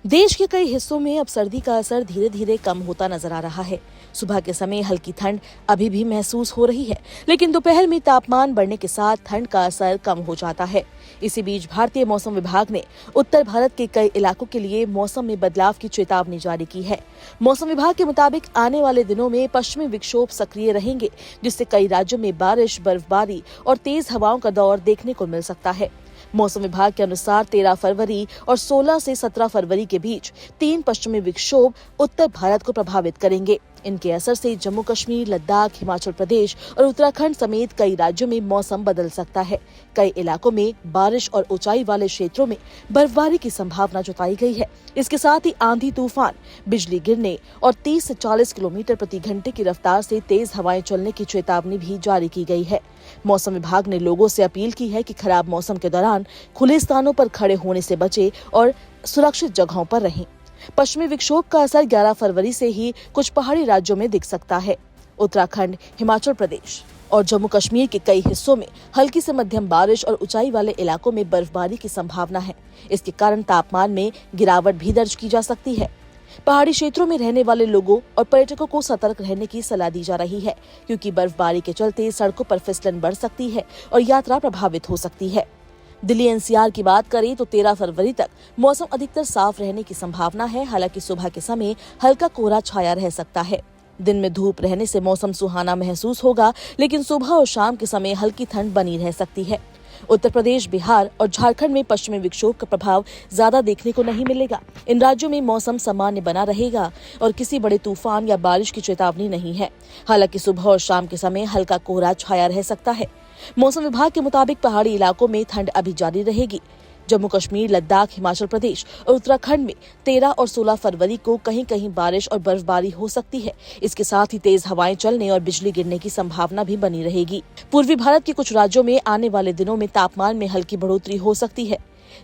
देश के कई हिस्सों में अब सर्दी का असर धीरे धीरे कम होता नजर आ रहा है। सुबह के समय हल्की ठंड अभी भी महसूस हो रही है, लेकिन दोपहर में तापमान बढ़ने के साथ ठंड का असर कम हो जाता है। इसी बीच भारतीय मौसम विभाग ने उत्तर भारत के कई इलाकों के लिए मौसम में बदलाव की चेतावनी जारी की है। मौसम विभाग के मुताबिक आने वाले दिनों में पश्चिमी विक्षोभ सक्रिय रहेंगे, जिससे कई राज्यों में बारिश, बर्फबारी और तेज हवाओं का दौर देखने को मिल सकता है। मौसम विभाग के अनुसार 13 फरवरी और 16 से 17 फरवरी के बीच 3 पश्चिमी विक्षोभ उत्तर भारत को प्रभावित करेंगे। इनके असर से जम्मू कश्मीर, लद्दाख, हिमाचल प्रदेश और उत्तराखंड समेत कई राज्यों में मौसम बदल सकता है। कई इलाकों में बारिश और ऊंचाई वाले क्षेत्रों में बर्फबारी की संभावना जताई गई है। इसके साथ ही आंधी, तूफान, बिजली गिरने और 30 से 40 किलोमीटर प्रति घंटे की रफ्तार से तेज हवाएं चलने की चेतावनी भी जारी की गई है। मौसम विभाग ने लोगों से अपील की है कि खराब मौसम के दौरान खुले स्थानों पर खड़े होने से बचें और सुरक्षित जगहों पर रहें। पश्चिमी विक्षोभ का असर 11 फरवरी से ही कुछ पहाड़ी राज्यों में दिख सकता है। उत्तराखंड, हिमाचल प्रदेश और जम्मू कश्मीर के कई हिस्सों में हल्की से मध्यम बारिश और ऊंचाई वाले इलाकों में बर्फबारी की संभावना है। इसके कारण तापमान में गिरावट भी दर्ज की जा सकती है। पहाड़ी क्षेत्रों में रहने वाले लोगों और पर्यटकों को सतर्क रहने की सलाह दी जा रही है, क्योंकि बर्फबारी के चलते सड़कों पर फिसलन बढ़ सकती है और यात्रा प्रभावित हो सकती है। दिल्ली एनसीआर की बात करें तो 13 फरवरी तक मौसम अधिकतर साफ रहने की संभावना है। हालांकि सुबह के समय हल्का कोहरा छाया रह सकता है। दिन में धूप रहने से मौसम सुहाना महसूस होगा, लेकिन सुबह और शाम के समय हल्की ठंड बनी रह सकती है। उत्तर प्रदेश, बिहार और झारखंड में पश्चिमी विक्षोभ का प्रभाव ज्यादा देखने को नहीं मिलेगा। इन राज्यों में मौसम सामान्य बना रहेगा और किसी बड़े तूफान या बारिश की चेतावनी नहीं है। हालांकि सुबह और शाम के समय हल्का कोहरा छाया रह सकता है। मौसम विभाग के मुताबिक पहाड़ी इलाकों में ठंड अभी जारी रहेगी। जम्मू कश्मीर, लद्दाख, हिमाचल प्रदेश और उत्तराखंड में 13 और 16 फरवरी को कहीं कहीं बारिश और बर्फबारी हो सकती है। इसके साथ ही तेज हवाएं चलने और बिजली गिरने की संभावना भी बनी रहेगी। पूर्वी भारत के कुछ राज्यों में आने वाले दिनों में तापमान में हल्की बढ़ोतरी हो सकती है।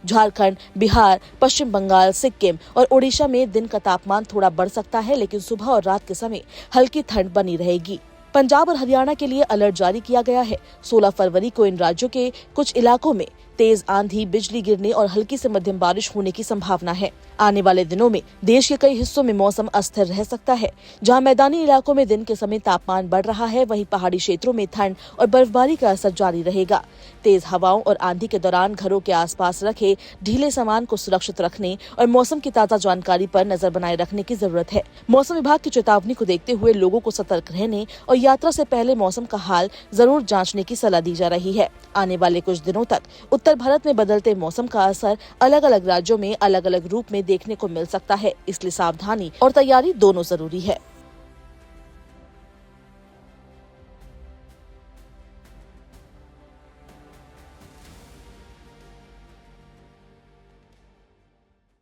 झारखंड, बिहार, पश्चिम बंगाल, सिक्किम और ओडिशा में दिन का तापमान थोड़ा बढ़ सकता है, लेकिन सुबह और रात के समय हल्की ठंड बनी रहेगी। पंजाब और हरियाणा के लिए अलर्ट जारी किया गया है। 16 फरवरी को इन राज्यों के कुछ इलाकों में तेज आंधी, बिजली गिरने और हल्की से मध्यम बारिश होने की संभावना है। आने वाले दिनों में देश के कई हिस्सों में मौसम अस्थिर रह सकता है। जहां मैदानी इलाकों में दिन के समय तापमान बढ़ रहा है, वहीं पहाड़ी क्षेत्रों में ठंड और बर्फबारी का असर जारी रहेगा। तेज हवाओं और आंधी के दौरान घरों के आसपास रखे ढीले सामान को सुरक्षित रखने और मौसम की ताजा जानकारी पर नजर बनाए रखने की जरूरत है। मौसम विभाग की चेतावनी को देखते हुए लोगों को सतर्क रहने और यात्रा से पहले मौसम का हाल जरूर जांचने की सलाह दी जा रही है। आने वाले कुछ दिनों तक उत्तर भारत में बदलते मौसम का असर अलग अलग राज्यों में अलग अलग रूप में देखने को मिल सकता है। इसलिए सावधानी और तैयारी दोनों जरूरी है।